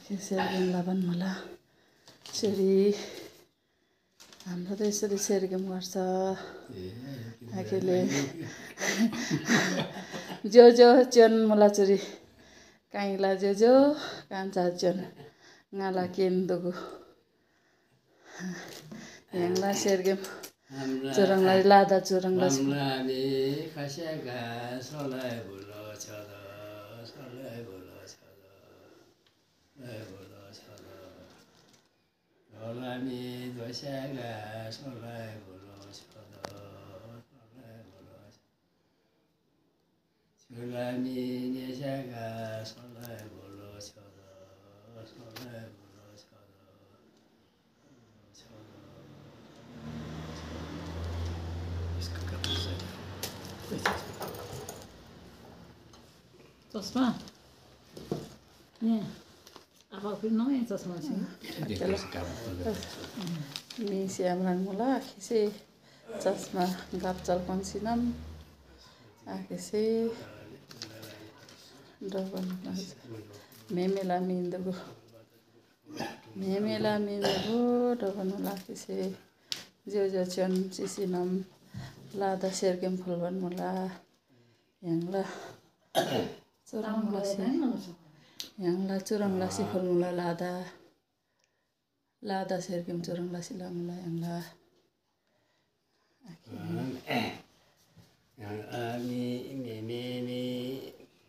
सेरगेम लाभन मला यसरी हाम्रो त यसरी सेरगेम गर्छ आखिरले जो जो चन मला चुरी काइला जो कान्छा चन ngala kendugu yangla sergem curangla lada curangla amlani khasyaga solai bulo chada solai bulo chada lai bulo chada solami dosyaga solai bulo chada solai bulo solami nesyaga solai bulo chada solai bulo chada चस्मा यहाँ अब फेरि नयाँ चस्मा छ ni siamran mula kisi chasma gapchal konsinam akisi dogon memela mindugu dogon mula kisi jo chon chisinam lada sergem phulban mula yangla Yangla curangla si formula lada sergem curangla si lamula yangla ami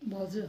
भाउजू